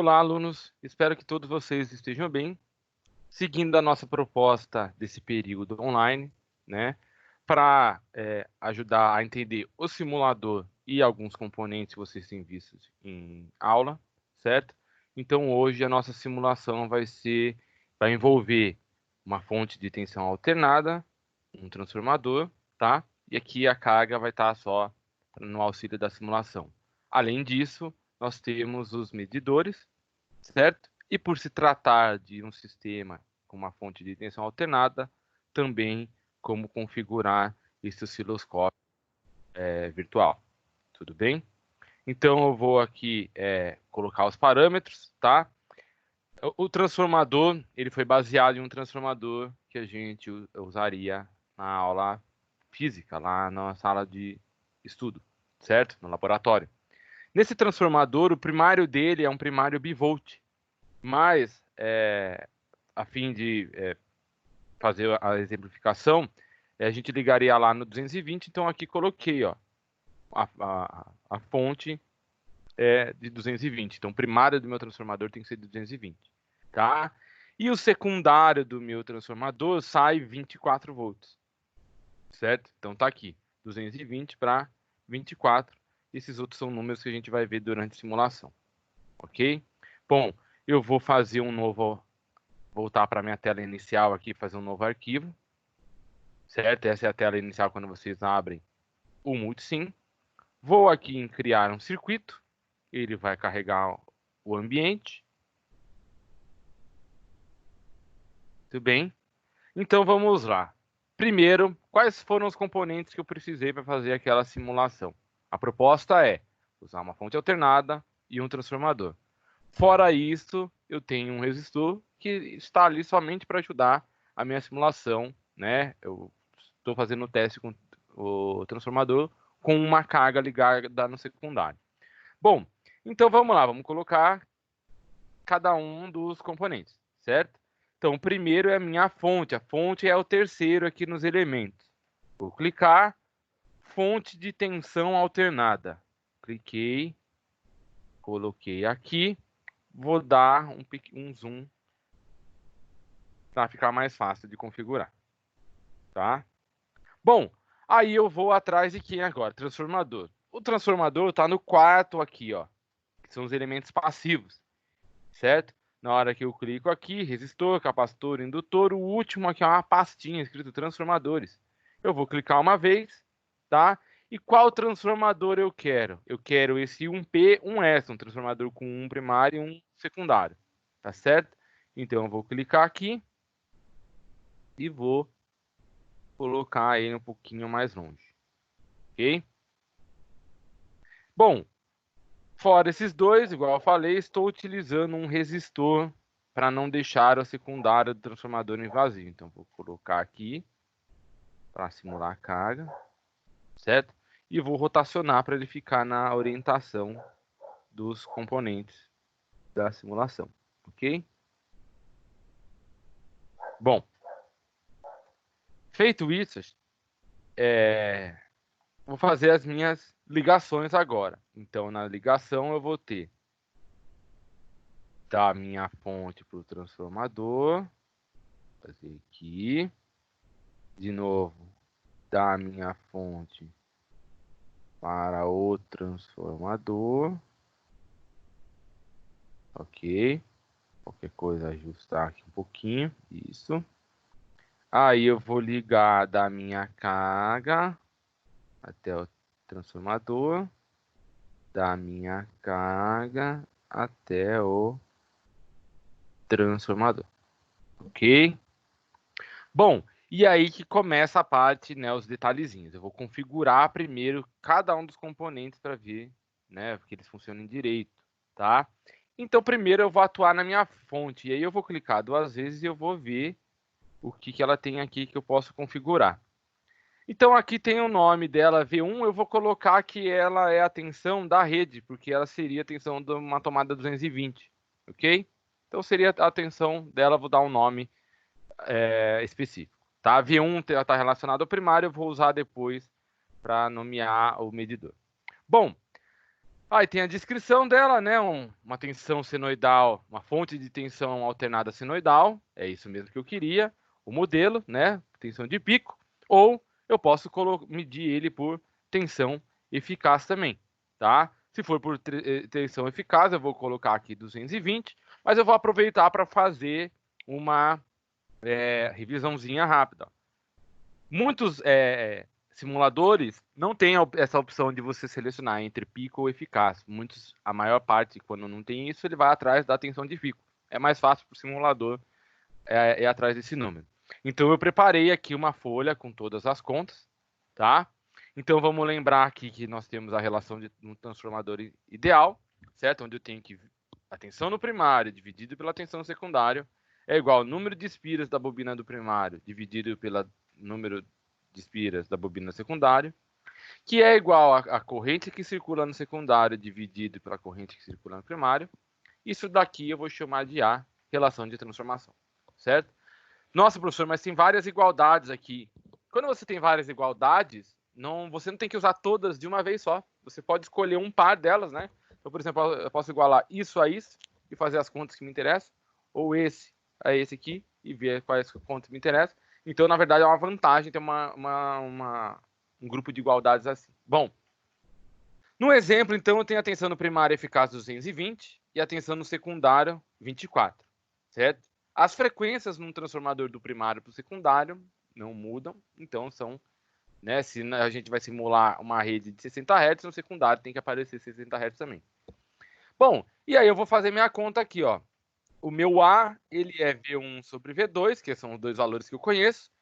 Olá, alunos. Espero que todos vocês estejam bem, seguindo a nossa proposta desse período online, né? Para ajudar a entender o simulador e alguns componentes que vocês têm visto em aula, certo? Então, hoje a nossa simulação vai envolver uma fonte de tensão alternada, um transformador, tá? E aqui a carga vai estar só no auxílio da simulação. Além disso, nós temos os medidores, certo? E por se tratar de um sistema com uma fonte de tensão alternada, também como configurar esse osciloscópio virtual. Tudo bem? Então eu vou aqui colocar os parâmetros, tá? O transformador, ele foi baseado em um transformador que a gente usaria na aula física, lá na sala de estudo, certo? No laboratório. Nesse transformador, o primário dele é um primário bivolt, mas, a fim de fazer a exemplificação, a gente ligaria lá no 220, então aqui coloquei ó, a fonte de 220. Então, o primário do meu transformador tem que ser de 220, tá? E o secundário do meu transformador sai 24 volts, certo? Então, tá aqui, 220 para 24. Esses outros são números que a gente vai ver durante a simulação, ok? Bom, eu vou fazer voltar para a minha tela inicial aqui, fazer um novo arquivo, certo? Essa é a tela inicial quando vocês abrem o Multisim. Vou aqui em criar um circuito, ele vai carregar o ambiente. Tudo bem? Então vamos lá. Primeiro, quais foram os componentes que eu precisei para fazer aquela simulação? A proposta é usar uma fonte alternada e um transformador. Fora isso, eu tenho um resistor que está ali somente para ajudar a minha simulação, né? Eu estou fazendo o teste com o transformador com uma carga ligada no secundário. Bom, então vamos lá, vamos colocar cada um dos componentes, certo? Então, o primeiro é a minha fonte. A fonte é o terceiro aqui nos elementos. Vou clicar, fonte de tensão alternada. Cliquei, coloquei aqui. Vou dar um zoom para ficar mais fácil de configurar, tá? Bom, aí eu vou atrás de quem agora? Transformador. O transformador está no quarto aqui, ó, que são os elementos passivos, certo? Na hora que eu clico aqui, resistor, capacitor, indutor, o último aqui é uma pastinha escrito transformadores. Eu vou clicar uma vez, tá? E qual transformador eu quero? Eu quero esse 1P, 1S, um transformador com um primário e um secundário, tá certo? Então eu vou clicar aqui e vou colocar ele um pouquinho mais longe, ok? Bom, fora esses dois, igual eu falei, estou utilizando um resistor para não deixar a secundária do transformador em vazio. Então, vou colocar aqui para simular a carga, certo? E vou rotacionar para ele ficar na orientação dos componentes da simulação, ok? Bom, feito isso, vou fazer as minhas ligações agora. Então, na ligação, eu vou ter da minha fonte para o transformador, vou fazer aqui, de novo, da minha fonte para o transformador, ok? Qualquer coisa ajustar aqui um pouquinho, isso. Aí eu vou ligar da minha carga até o transformador, da minha carga até o transformador, ok? Bom, e aí que começa a parte, né, os detalhezinhos. Eu vou configurar primeiro cada um dos componentes para ver, né, que eles funcionem direito, tá? Então, primeiro eu vou atuar na minha fonte, e aí eu vou clicar duas vezes e eu vou ver o que ela tem aqui que eu posso configurar. Então, aqui tem o nome dela, V1, eu vou colocar que ela é a tensão da rede, porque ela seria a tensão de uma tomada 220, ok? Então, seria a tensão dela, vou dar um nome específico. Tá? V1 está relacionado ao primário, eu vou usar depois para nomear o medidor. Bom, Aí tem a descrição dela, né? Uma tensão senoidal, uma fonte de tensão alternada senoidal, é isso mesmo que eu queria. O modelo, né? Tensão de pico, ou eu posso medir ele por tensão eficaz também, tá? Se for por tensão eficaz, eu vou colocar aqui 220, mas eu vou aproveitar para fazer uma revisãozinha rápida. Muitos simuladores não têm essa opção de você selecionar entre pico ou eficaz. A maior parte, quando não tem isso, ele vai atrás da tensão de pico. É mais fácil para o simulador ir atrás desse número. Então, eu preparei aqui uma folha com todas as contas, tá? Então, vamos lembrar aqui que nós temos a relação de um transformador ideal, certo? Onde eu tenho que a tensão no primário dividido pela tensão no secundário é igual ao número de espiras da bobina do primário dividido pelo número de espiras da bobina secundária, que é igual à corrente que circula no secundário dividido pela corrente que circula no primário. Isso daqui eu vou chamar de A, relação de transformação, certo? Nossa, professor, mas tem várias igualdades aqui. Quando você tem várias igualdades, você não tem que usar todas de uma vez só. Você pode escolher um par delas, né? Então, por exemplo, eu posso igualar isso a isso e fazer as contas que me interessam, ou esse a esse aqui e ver quais contas me interessam. Então, na verdade, é uma vantagem ter um grupo de igualdades assim. Bom, no exemplo, então, eu tenho a tensão no primário eficaz 220 e a tensão no secundário 24, certo? As frequências num transformador do primário para o secundário não mudam, então são, né, se a gente vai simular uma rede de 60 Hz, no secundário tem que aparecer 60 Hz também. Bom, e aí eu vou fazer minha conta aqui, ó. O meu A, ele é V1 sobre V2, que são os dois valores que eu conheço.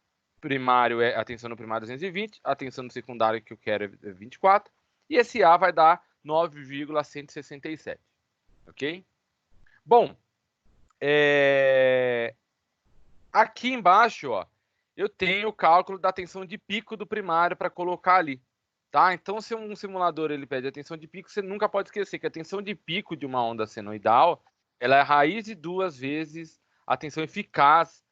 Primário a tensão no primário 220, a tensão no secundário que eu quero é 24, e esse A vai dar 9,167, ok? Bom, aqui embaixo, ó, eu tenho o cálculo da tensão de pico do primário para colocar ali, tá? Então, se um simulador ele pede a tensão de pico, você nunca pode esquecer que a tensão de pico de uma onda senoidal, ela é a raiz de 2 vezes a tensão eficaz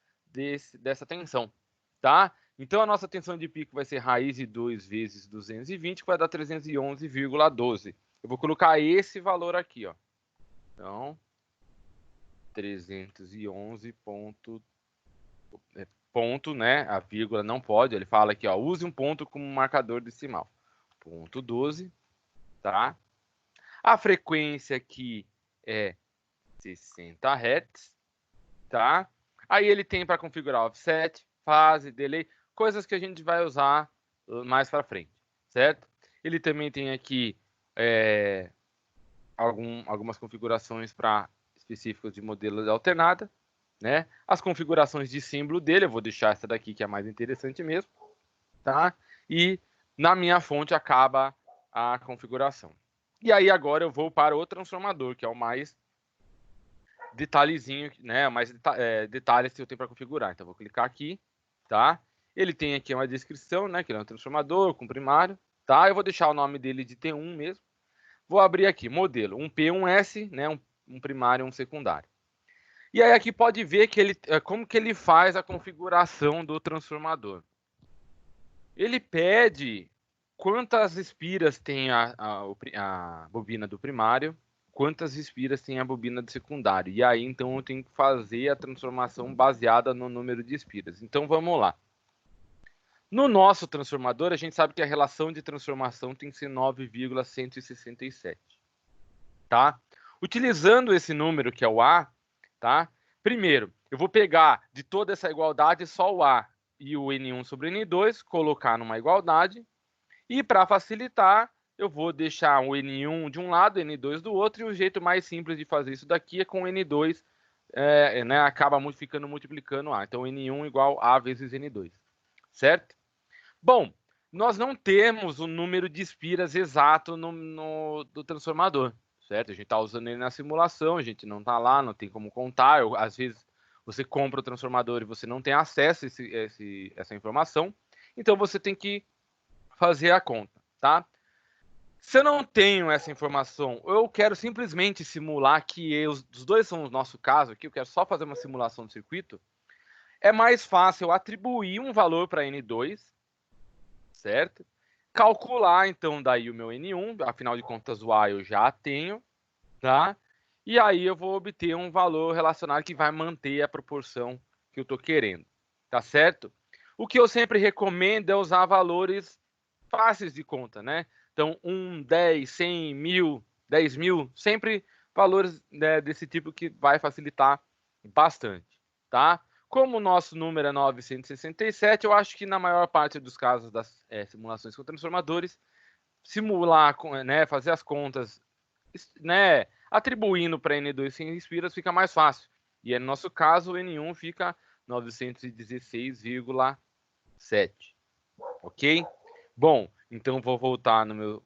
dessa tensão, tá? Então, a nossa tensão de pico vai ser raiz de 2 vezes 220, que vai dar 311,12. Eu vou colocar esse valor aqui, ó. Então, 311 ponto, né? A vírgula não pode. Ele fala aqui, ó, use um ponto como marcador decimal. Ponto 12, tá? A frequência aqui é 60 Hz, tá? Aí ele tem para configurar offset, fase, delay, coisas que a gente vai usar mais para frente, certo? Ele também tem aqui algumas configurações para específicas de modelo de alternada, né? As configurações de símbolo dele, eu vou deixar essa daqui que é a mais interessante mesmo, tá? E na minha fonte acaba a configuração. E aí agora eu vou para o transformador, que é o mais detalhezinho, né? Mais detalhes que eu tenho para configurar. Então eu vou clicar aqui, tá? Ele tem aqui uma descrição, né? Que ele é um transformador com primário, tá? Eu vou deixar o nome dele de T1 mesmo. Vou abrir aqui, modelo, um P, um S, né? Um primário e um secundário. E aí aqui pode ver que como que ele faz a configuração do transformador. Ele pede quantas espiras tem a bobina do primário, quantas espiras tem a bobina do secundário. E aí, então, eu tenho que fazer a transformação baseada no número de espiras. Então, vamos lá. No nosso transformador, a gente sabe que a relação de transformação tem que ser 9,167. Tá? Utilizando esse número, que é o A, tá? Primeiro, eu vou pegar de toda essa igualdade só o A e o N1 sobre N2, colocar numa igualdade, e para facilitar, eu vou deixar o N1 de um lado, N2 do outro, e o jeito mais simples de fazer isso daqui é com N2, né, acaba ficando multiplicando A. Então, N1 igual A vezes N2, certo? Bom, nós não temos o número de espiras exato do transformador, certo? A gente está usando ele na simulação, a gente não está lá, não tem como contar. Às vezes, você compra o transformador e você não tem acesso a essa informação, então você tem que fazer a conta, tá? Se eu não tenho essa informação, eu quero simplesmente simular que os dois são o nosso caso aqui, eu quero só fazer uma simulação do circuito, é mais fácil eu atribuir um valor para N2, certo? calcular, então, daí o meu N1, afinal de contas o A eu já tenho, tá? E aí eu vou obter um valor relacionado que vai manter a proporção que eu estou querendo, tá certo? O que eu sempre recomendo é usar valores fáceis de conta, né? Então, 1, 10, 100, 1000, 10 mil, sempre valores, né, desse tipo que vai facilitar bastante, tá? Como o nosso número é 967, eu acho que na maior parte dos casos das simulações com transformadores, simular, né, fazer as contas, né, atribuindo para N2 sem espiras fica mais fácil. E no nosso caso, o N1 fica 916,7, ok? Bom, então vou voltar no meu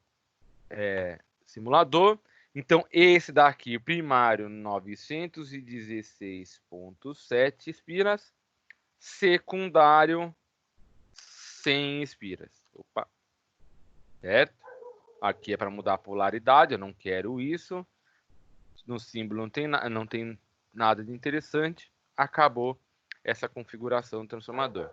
simulador. Então, esse daqui, primário, 916,7 espiras. Secundário, 100 espiras. Opa, certo? Aqui é para mudar a polaridade, eu não quero isso. No símbolo não tem nada de interessante. Acabou essa configuração do transformador.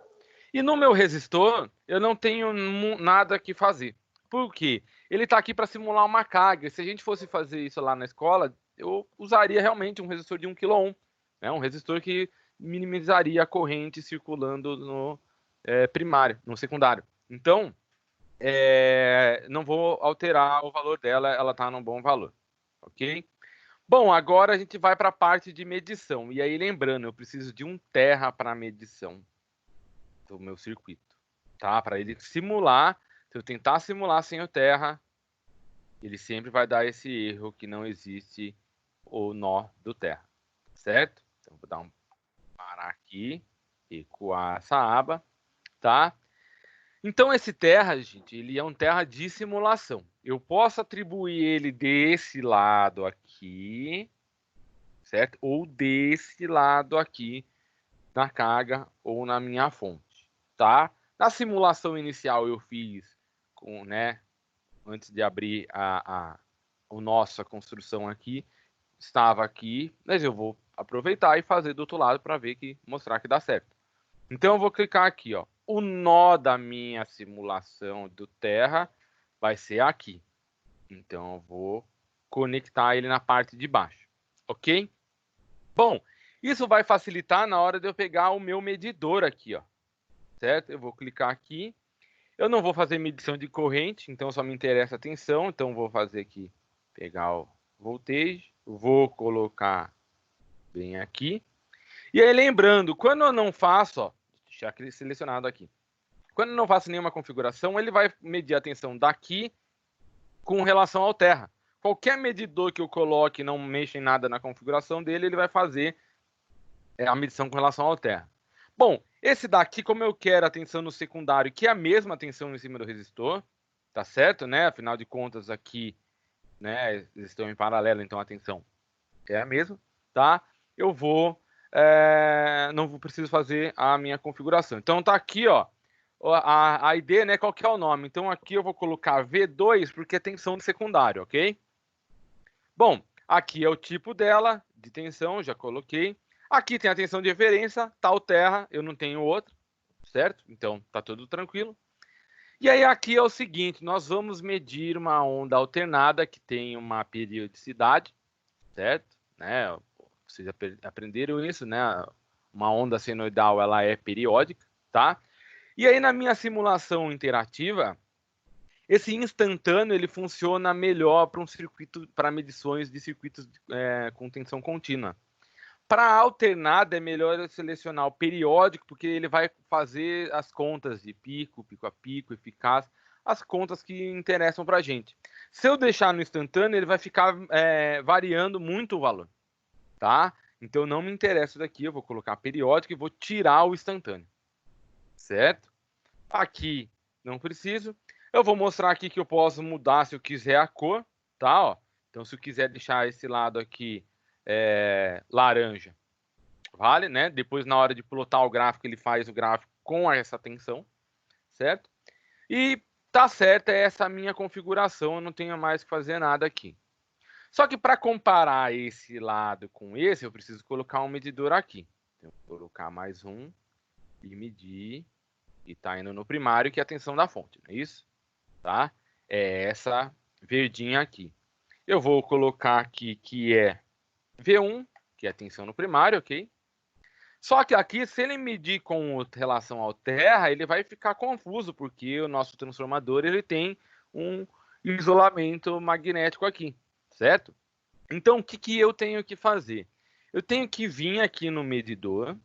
E no meu resistor, eu não tenho nada que fazer. Por quê? Ele está aqui para simular uma carga. Se a gente fosse fazer isso lá na escola, eu usaria realmente um resistor de 1 kΩ. Né? Um resistor que minimizaria a corrente circulando no primário, no secundário. Então, não vou alterar o valor dela, ela está num bom valor. Ok? Bom, agora a gente vai para a parte de medição. E aí, lembrando, eu preciso de 1 terra para medição do meu circuito, tá? Para ele simular, se eu tentar simular sem o terra, ele sempre vai dar esse erro que não existe o nó do terra, certo? Então, vou dar parar aqui, recuar essa aba, tá? Então, esse terra, gente, ele é um terra de simulação. Eu posso atribuir ele desse lado aqui, certo? Ou desse lado aqui, na carga ou na minha fonte, tá? Na simulação inicial eu fiz com, né, antes de abrir a nossa construção aqui, estava aqui, mas eu vou aproveitar e fazer do outro lado para ver que mostrar que dá certo. Então eu vou clicar aqui, ó. O nó da minha simulação do terra vai ser aqui. Então eu vou conectar ele na parte de baixo, ok? Bom, isso vai facilitar na hora de eu pegar o meu medidor aqui, ó. Certo? Eu vou clicar aqui. Eu não vou fazer medição de corrente, então só me interessa a tensão. Então vou fazer aqui, pegar o voltage, vou colocar bem aqui. E aí lembrando, quando eu não faço, ó, deixar selecionado aqui. Quando eu não faço nenhuma configuração, ele vai medir a tensão daqui com relação ao terra. Qualquer medidor que eu coloque e não mexa em nada na configuração dele, ele vai fazer a medição com relação ao terra. Bom, esse daqui, como eu quero a tensão no secundário, que é a mesma tensão em cima do resistor, tá certo, né? Afinal de contas, aqui, né, eles estão em paralelo, então a tensão é a mesma, tá? Eu vou, não preciso fazer a minha configuração. Então tá aqui, ó, a ID, né? Qual que é o nome? Então aqui eu vou colocar V2 porque é tensão do secundário, ok? Bom, aqui é o tipo dela, de tensão, já coloquei. Aqui tem a tensão de referência, tal terra, eu não tenho outra, certo? Então, tá tudo tranquilo. E aí aqui é o seguinte, nós vamos medir uma onda alternada que tem uma periodicidade, certo? Né? Vocês aprenderam isso, né? Uma onda senoidal, ela é periódica, tá? E aí na minha simulação interativa, esse instantâneo ele funciona melhor para um circuito, para medições de circuitos com tensão contínua. Para alternada é melhor eu selecionar o periódico, porque ele vai fazer as contas de pico, pico a pico, eficaz, as contas que interessam para a gente. Se eu deixar no instantâneo, ele vai ficar variando muito o valor, tá? Então não me interessa daqui, eu vou colocar periódico e vou tirar o instantâneo, certo? Aqui não preciso. Eu vou mostrar aqui que eu posso mudar se eu quiser a cor, tá? Ó. Então, se eu quiser deixar esse lado aqui laranja, vale, né? Depois, na hora de plotar o gráfico, ele faz o gráfico com essa tensão, certo? E tá certa essa minha configuração, eu não tenho mais que fazer nada aqui. Só que para comparar esse lado com esse, eu preciso colocar um medidor aqui. Então, vou colocar mais um e medir. E está indo no primário, que é a tensão da fonte, não é isso? tá? É essa verdinha aqui. Eu vou colocar aqui que é V1, que é a tensão no primário, ok? Só que aqui, se ele medir com relação ao terra, ele vai ficar confuso, porque o nosso transformador ele tem um isolamento magnético aqui, certo? Então, o que eu tenho que fazer? Eu tenho que vir aqui no medidor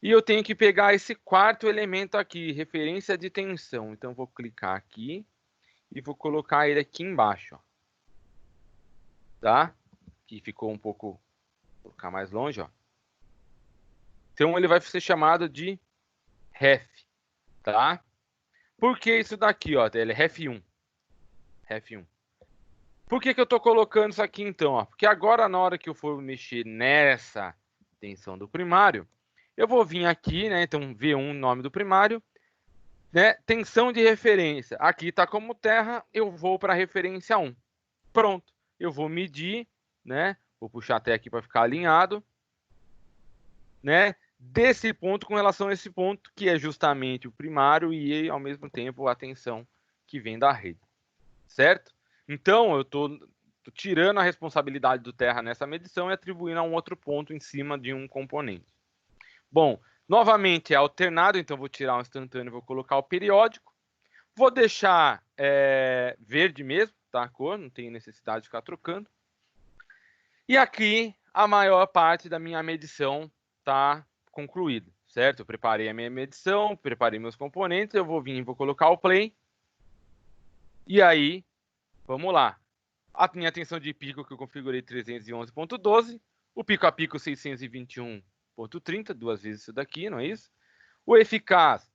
e eu tenho que pegar esse quarto elemento aqui, referência de tensão. Então, eu vou clicar aqui e vou colocar ele aqui embaixo, ó. Tá? Que ficou um pouco... Vou colocar mais longe, ó. Então, ele vai ser chamado de ref, tá? Por que isso daqui, ó? Ele é ref1. Ref1. Por que eu estou colocando isso aqui, então? Ó? Porque agora, na hora que eu for mexer nessa tensão do primário, eu vou vir aqui, né? Então, V1, nome do primário, né? Tensão de referência. Aqui está como terra, eu vou para a referência 1. Pronto. Eu vou medir, né? Vou puxar até aqui para ficar alinhado, né? Desse ponto com relação a esse ponto, que é justamente o primário e, ao mesmo tempo, a tensão que vem da rede. Certo? Então, eu estou tirando a responsabilidade do terra nessa medição e atribuindo a um outro ponto em cima de um componente. Bom, novamente é alternado, então vou tirar o instantâneo e vou colocar o periódico. Vou deixar verde mesmo, tá? A cor, não tem necessidade de ficar trocando. E aqui a maior parte da minha medição está concluída, certo? Eu preparei a minha medição, preparei meus componentes, eu vou vir e vou colocar o play. E aí, vamos lá. A minha tensão de pico que eu configurei 311.12, o pico a pico 621.30, duas vezes isso daqui, não é isso? O eficaz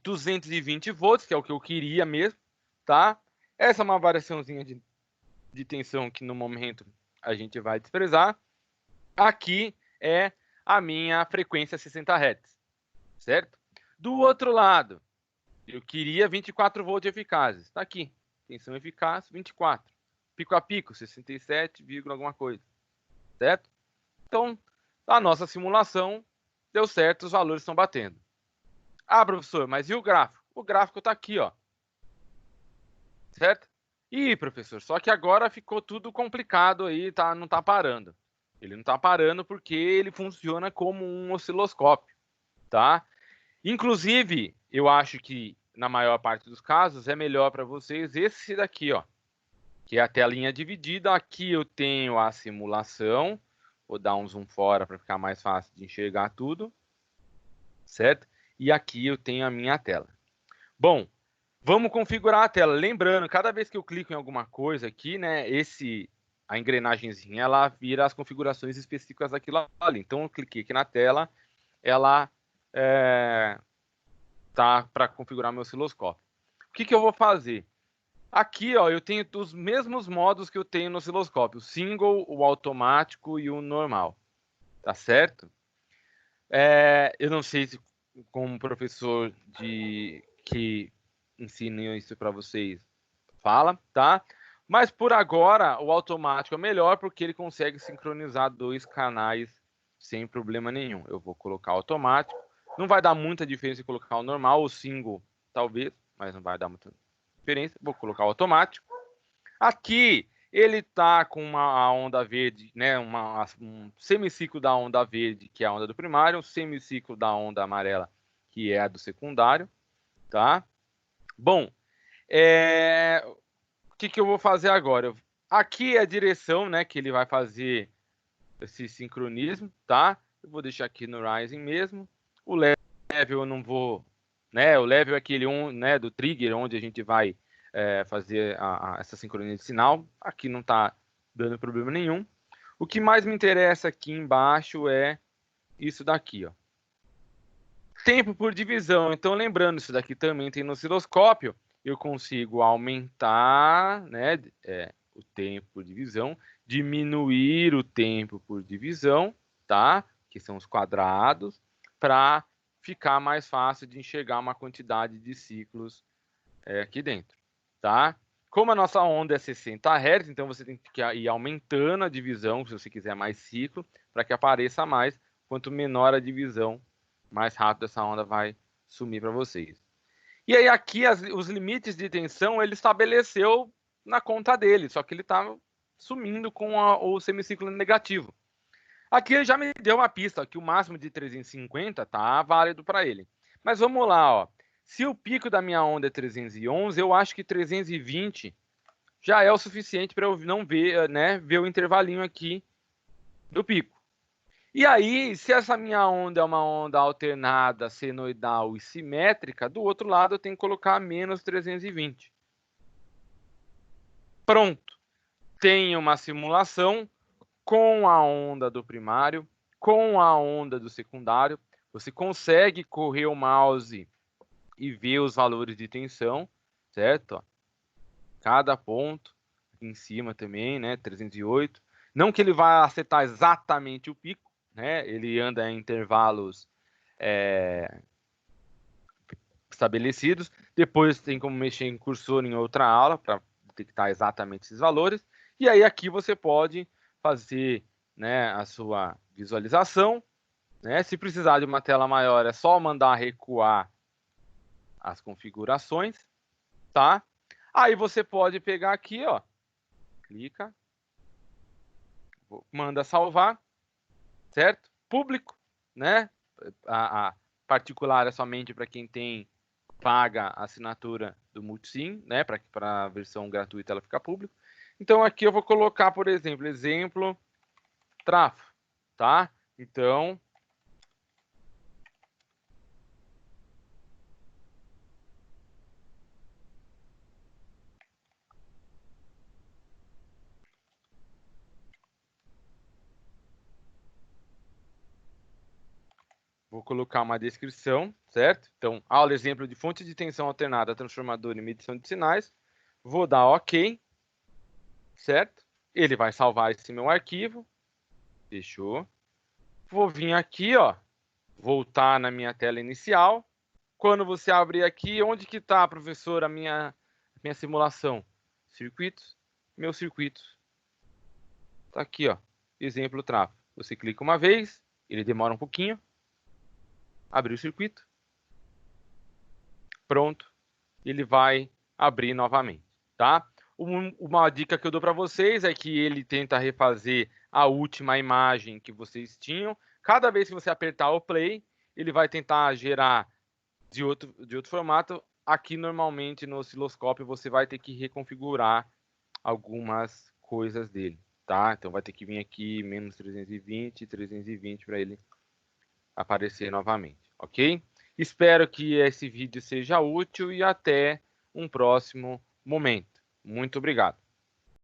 220 volts, que é o que eu queria mesmo, tá? Essa é uma variaçãozinha de tensão que no momento a gente vai desprezar. Aqui é a minha frequência 60 Hz, certo? Do outro lado, eu queria 24 volts eficazes, tá aqui, tensão eficaz 24. Pico a pico, 67, alguma coisa, certo? Então, a nossa simulação deu certo, os valores estão batendo. Ah, professor, mas e o gráfico? O gráfico está aqui, ó. Certo? Ih, professor, só que agora ficou tudo complicado aí, tá, não está parando. Ele não está parando porque ele funciona como um osciloscópio, tá? Inclusive, eu acho que na maior parte dos casos é melhor para vocês esse daqui, ó, que é a telinha dividida. Aqui eu tenho a simulação. Vou dar um zoom fora para ficar mais fácil de enxergar tudo, certo? E aqui eu tenho a minha tela. Bom, vamos configurar a tela. Lembrando, cada vez que eu clico em alguma coisa aqui, né, a engrenagemzinha, ela vira as configurações específicas daquilo ali. Então, eu cliquei aqui na tela, ela tá para configurar meu osciloscópio. O que eu vou fazer? Aqui, ó, eu tenho os mesmos modos que eu tenho no osciloscópio: o single, o automático e o normal. Tá certo? Eu não sei se como professor que ensina isso para vocês fala, tá? Mas por agora o automático é melhor porque ele consegue sincronizar dois canais sem problema nenhum. Eu vou colocar automático. Não vai dar muita diferença colocar o normal, o single talvez, mas não vai dar muita diferença. Vou colocar o automático. Aqui ele tá com uma onda verde, né? Um semiciclo da onda verde, que é a onda do primário, um semiciclo da onda amarela, que é a do secundário, tá? Bom, o que eu vou fazer agora? Aqui é a direção, né? Que ele vai fazer esse sincronismo, tá? Eu vou deixar aqui no Rising mesmo. O level eu não vou, né? O level é aquele né? Do trigger, onde a gente vai fazer essa sincronia de sinal. Aqui não está dando problema nenhum. O que mais me interessa aqui embaixo é isso daqui, ó. Tempo por divisão. Então, lembrando, isso daqui também tem no osciloscópio. Eu consigo aumentar, né, o tempo por divisão, diminuir o tempo por divisão, tá? Que são os quadrados, para ficar mais fácil de enxergar uma quantidade de ciclos aqui dentro, tá? Como a nossa onda é 60 Hz, então você tem que ir aumentando a divisão, se você quiser mais ciclo, para que apareça mais. Quanto menor a divisão, mais rápido essa onda vai sumir para vocês. E aí aqui os limites de tensão ele estabeleceu na conta dele, só que ele está sumindo com o semiciclo negativo. Aqui ele já me deu uma pista, que o máximo de 350 tá válido para ele. Mas vamos lá, ó. Se o pico da minha onda é 311, eu acho que 320 já é o suficiente para eu não ver, né, ver o intervalinho aqui do pico. E aí, se essa minha onda é uma onda alternada, senoidal e simétrica, do outro lado eu tenho que colocar menos 320. Pronto. Tenho uma simulação com a onda do primário, com a onda do secundário. Você consegue correr o mouse e ver os valores de tensão, certo? Cada ponto, aqui em cima também, né? 308. Não que ele vá acertar exatamente o pico, né? Ele anda em intervalos estabelecidos. Depois tem como mexer em cursor em outra aula para detectar exatamente esses valores. E aí aqui você pode fazer, né, a sua visualização. Né? Se precisar de uma tela maior, é só mandar recuar as configurações, tá? Aí você pode pegar aqui, ó, clica, manda salvar, certo? Público, né? A particular é somente para quem paga a assinatura do Multisim, né? Para a versão gratuita ela ficar pública. Então aqui eu vou colocar, por exemplo, trafo, tá? Então vou colocar uma descrição, certo? Então, aula exemplo de fonte de tensão alternada, transformador e medição de sinais. Vou dar OK, certo? Ele vai salvar esse meu arquivo. Fechou. Vou vir aqui, ó, voltar na minha tela inicial. Quando você abrir aqui, onde que está, professor, a minha simulação? Circuitos, meus circuitos. Está aqui, ó, exemplo tráfego. Você clica uma vez, ele demora um pouquinho. Abriu o circuito. Pronto. Ele vai abrir novamente, tá? Uma dica que eu dou para vocês é que ele tenta refazer a última imagem que vocês tinham. Cada vez que você apertar o play, ele vai tentar gerar de outro formato. Aqui, normalmente, no osciloscópio, você vai ter que reconfigurar algumas coisas dele, tá? Então, vai ter que vir aqui, menos 320, 320 para ele aparecer novamente, ok? Espero que esse vídeo seja útil e até um próximo momento. Muito obrigado.